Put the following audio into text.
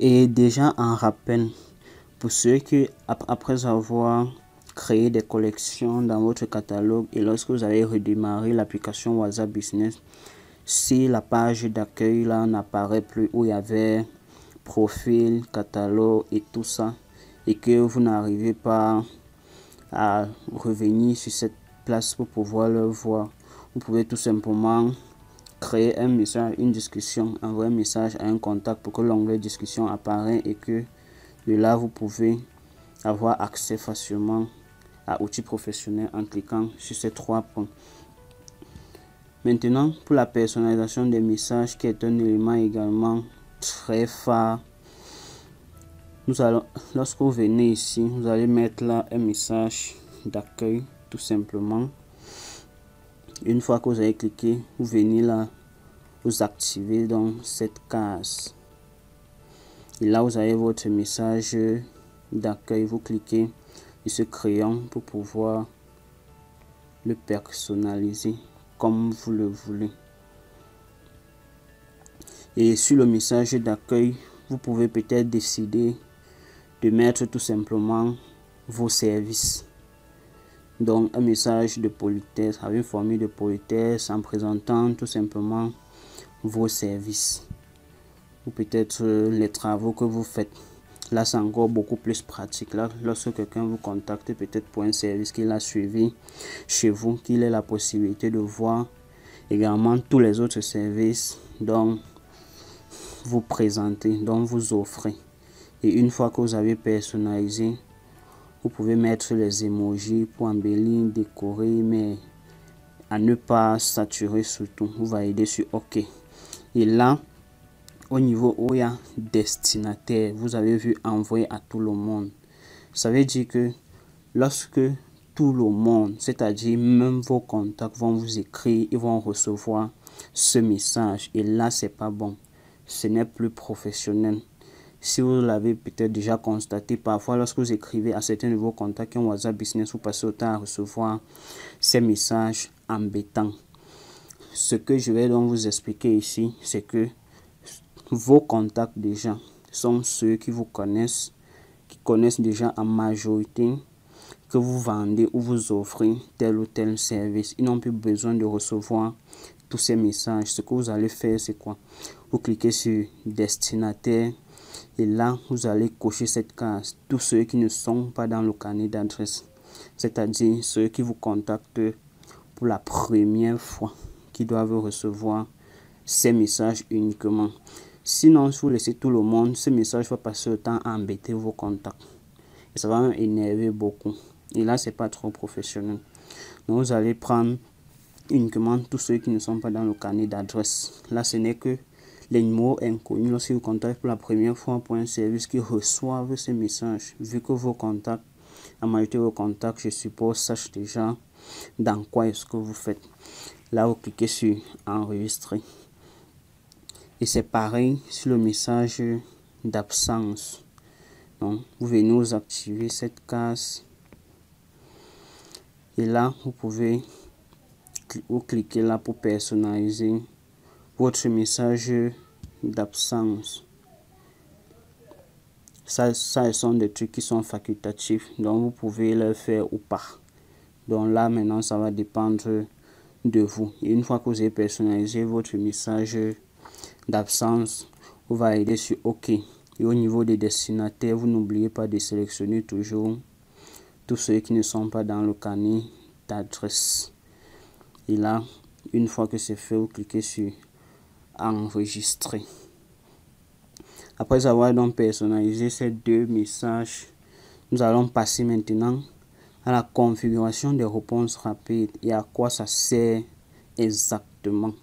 Et déjà en rappel, pour ceux qui, après avoir créé des collections dans votre catalogue et lorsque vous avez redémarré l'application WhatsApp Business, si la page d'accueil là n'apparaît plus où il y avait profil, catalogue et tout ça, et que vous n'arrivez pas à revenir sur cette place pour pouvoir le voir, vous pouvez tout simplement créer un message, une discussion, envoyer un message à un contact pour que l'onglet discussion apparaît et que de là vous pouvez avoir accès facilement à outils professionnels en cliquant sur ces 3 points. Maintenant, pour la personnalisation des messages, qui est un élément également très phare, lorsque vous venez ici, vous allez mettre là un message d'accueil tout simplement. Une fois que vous avez cliqué, vous venez là, vous activez dans cette case. Et là, vous avez votre message d'accueil. Vous cliquez sur ce crayon pour pouvoir le personnaliser comme vous le voulez. Et sur le message d'accueil, vous pouvez peut-être décider de mettre tout simplement vos services. Donc un message de politesse, avec une formule de politesse en présentant tout simplement vos services ou peut-être les travaux que vous faites. Là c'est encore beaucoup plus pratique. Là, lorsque quelqu'un vous contacte peut-être pour un service qu'il a suivi chez vous, qu'il ait la possibilité de voir également tous les autres services dont vous présentez, dont vous offrez. Et une fois que vous avez personnalisé, vous pouvez mettre les emojis pour embellir, décorer, mais à ne pas saturer surtout. Vous validez sur OK. Et là, au niveau où il y a destinataire, vous avez vu envoyer à tout le monde. Ça veut dire que lorsque tout le monde, c'est-à-dire même vos contacts vont vous écrire, ils vont recevoir ce message. Et là, c'est pas bon. Ce n'est plus professionnel. Si vous l'avez peut-être déjà constaté, parfois lorsque vous écrivez à certains de vos contacts qui ont WhatsApp Business, vous passez autant à recevoir ces messages embêtants. Ce que je vais donc vous expliquer ici, c'est que vos contacts déjà sont ceux qui vous connaissent, qui connaissent déjà en majorité que vous vendez ou vous offrez tel ou tel service. Ils n'ont plus besoin de recevoir tous ces messages. Ce que vous allez faire, c'est quoi? Vous cliquez sur destinataire. Et là, vous allez cocher cette case. Tous ceux qui ne sont pas dans le carnet d'adresse, c'est-à-dire ceux qui vous contactent pour la première fois, qui doivent recevoir ces messages uniquement. Sinon, si vous laissez tout le monde, ce message va passer le temps à embêter vos contacts. Et ça va même énerver beaucoup. Et là, c'est pas trop professionnel. Donc, vous allez prendre uniquement tous ceux qui ne sont pas dans le carnet d'adresse. Là, ce n'est que les numéros inconnus lorsque vous contactez pour la première fois pour un service qui reçoivent ces messages. Vu que vos contacts, la majorité de vos contacts, je suppose, sachent déjà dans quoi est-ce que vous faites. Là, vous cliquez sur enregistrer. Et c'est pareil sur le message d'absence. Donc, vous venez vous activer cette case. Et là, vous pouvez cliquer là pour personnaliser votre message d'absence. Ça, ce sont des trucs qui sont facultatifs, donc vous pouvez le faire ou pas. Donc là, maintenant, ça va dépendre de vous. Et une fois que vous avez personnalisé votre message d'absence, vous validez sur OK. Et au niveau des destinataires, vous n'oubliez pas de sélectionner toujours tous ceux qui ne sont pas dans le carnet d'adresse. Et là, une fois que c'est fait, vous cliquez sur enregistrer. Après avoir donc personnalisé ces deux messages, nous allons passer maintenant à la configuration des réponses rapides et à quoi ça sert exactement.